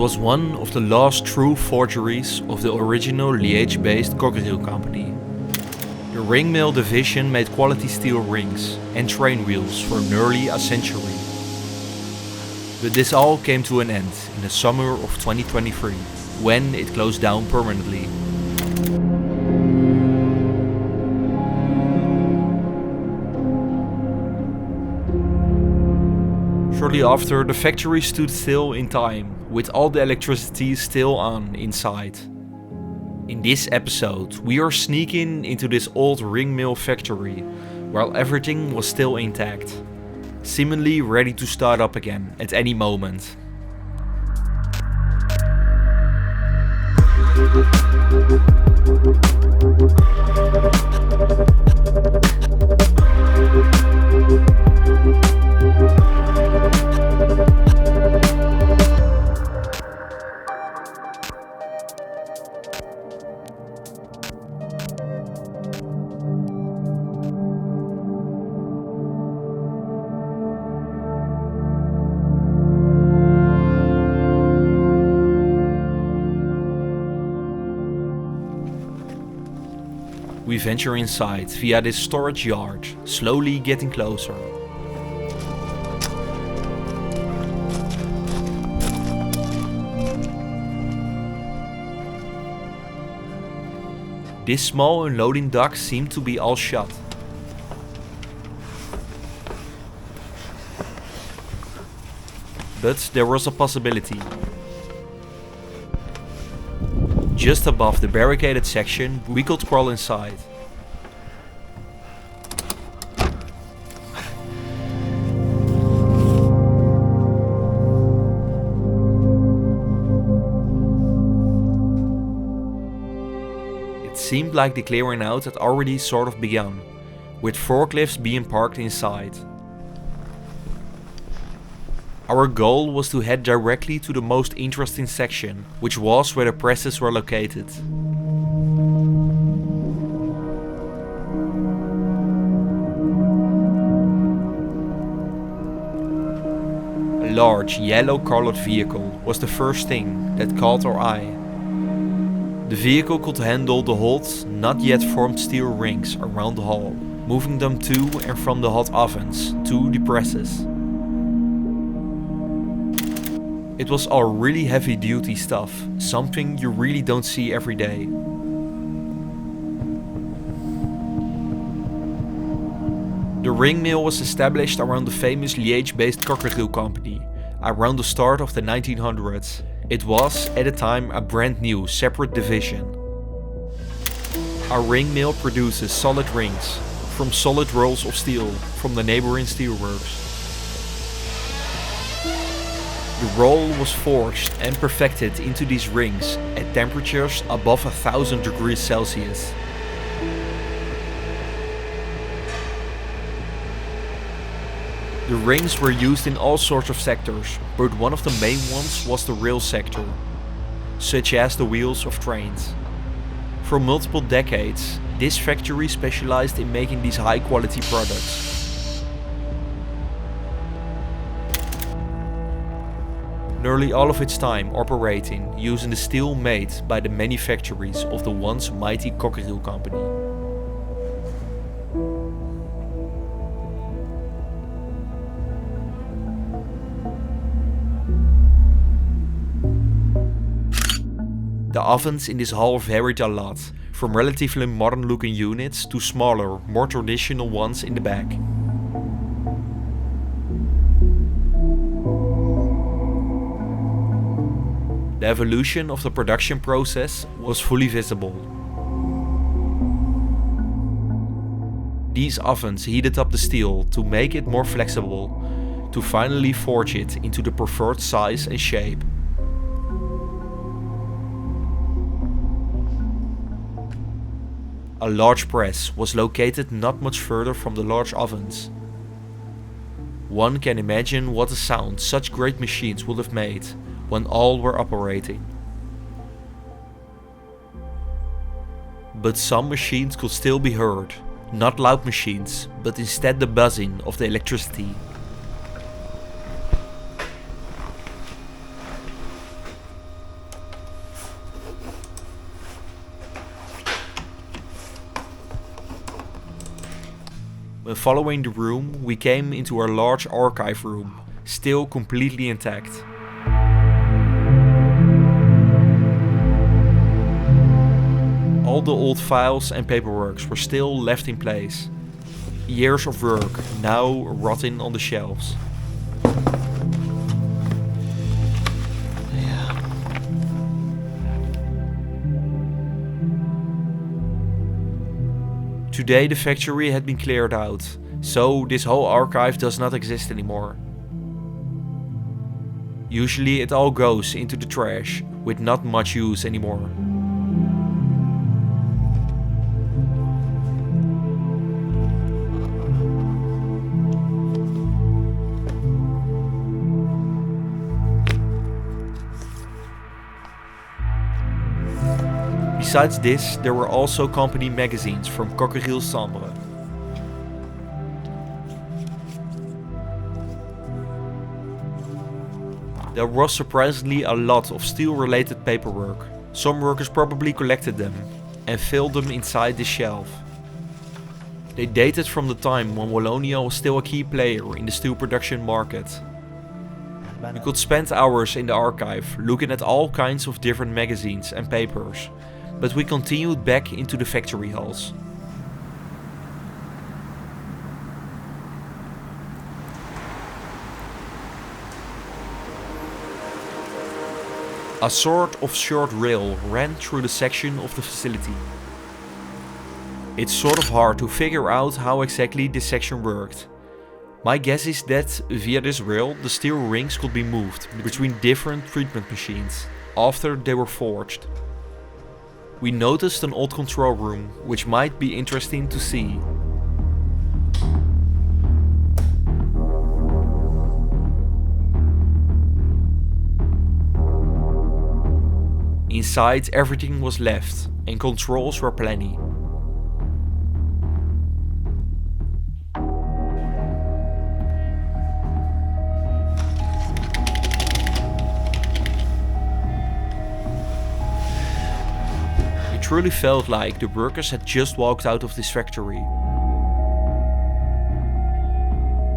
was one of the last true forgeries of the original Liège-based Cockerill company. The ring mill division made quality steel rings and train wheels for nearly a century. But this all came to an end in the summer of 2023, when it closed down permanently. Shortly after, the factory stood still in time, with all the electricity still on inside. In this episode, we are sneaking into this old ring mill factory, while everything was still intact, seemingly ready to start up again at any moment. We venture inside via this storage yard, slowly getting closer. This small unloading dock seemed to be all shut. But there was a possibility. Just above the barricaded section, we could crawl inside. It seemed like the clearing out had already sort of begun, with forklifts being parked inside. Our goal was to head directly to the most interesting section, which was where the presses were located. A large yellow-colored vehicle was the first thing that caught our eye. The vehicle could handle the hot, not yet formed steel rings around the hall, moving them to and from the hot ovens to the presses. It was all really heavy duty stuff, something you really don't see every day. The ring mill was established around the famous Liège-based Cockerill company, around the start of the 1900s. It was, at the time, a brand new, separate division. Our ring mill produces solid rings, from solid rolls of steel, from the neighboring steelworks. The roll was forged and perfected into these rings at temperatures above 1000 degrees Celsius. The rings were used in all sorts of sectors, but one of the main ones was the rail sector, such as the wheels of trains. For multiple decades, this factory specialized in making these high quality products. Nearly all of its time operating using the steel made by the many factories of the once mighty Cockerill company. The ovens in this hall varied a lot, from relatively modern looking units to smaller, more traditional ones in the back. The evolution of the production process was fully visible. These ovens heated up the steel to make it more flexible, to finally forge it into the preferred size and shape. A large press was located not much further from the large ovens. One can imagine what a sound such great machines would have made when all were operating. But some machines could still be heard, not loud machines, but instead the buzzing of the electricity. When following the room, we came into our large archive room, still completely intact. All the old files and paperwork were still left in place. Years of work now rotting on the shelves. Today the factory had been cleared out, so this whole archive does not exist anymore. Usually it all goes into the trash, with not much use anymore. Besides this, there were also company magazines from Coqueril Sambre. There was surprisingly a lot of steel-related paperwork. Some workers probably collected them and filled them inside this shelf. They dated from the time when Wallonia was still a key player in the steel production market. We could spend hours in the archive looking at all kinds of different magazines and papers, but we continued back into the factory halls. A sort of short rail ran through the section of the facility. It's sort of hard to figure out how exactly this section worked. My guess is that via this rail the steel rings could be moved between different treatment machines after they were forged. We noticed an old control room, which might be interesting to see. Inside everything was left and controls were plenty. It truly felt like the workers had just walked out of this factory.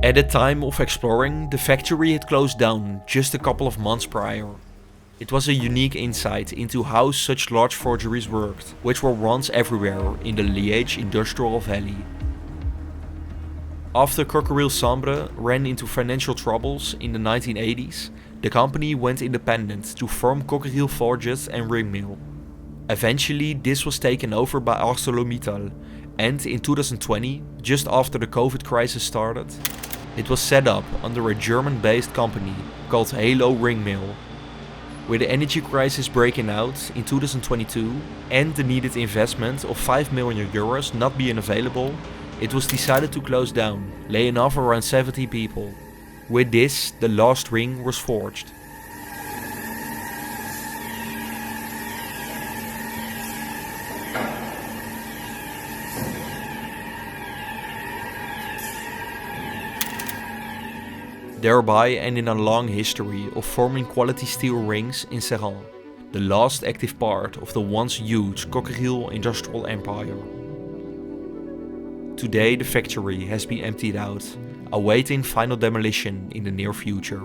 At the time of exploring, the factory had closed down just a couple of months prior. It was a unique insight into how such large forgeries worked, which were once everywhere in the Liège industrial valley. After Coqueril Sambre ran into financial troubles in the 1980s, the company went independent to form Coqueril Forges and Ring Mill. Eventually this was taken over by ArcelorMittal, and in 2020, just after the COVID crisis started, it was set up under a German-based company called Halo Ring Mill. With the energy crisis breaking out in 2022 and the needed investment of 5 million euros not being available, it was decided to close down, laying off around 70 people. With this, the last ring was forged. Thereby ending a long history of forming quality steel rings in Serran, the last active part of the once huge Coqueril industrial empire. Today the factory has been emptied out, awaiting final demolition in the near future.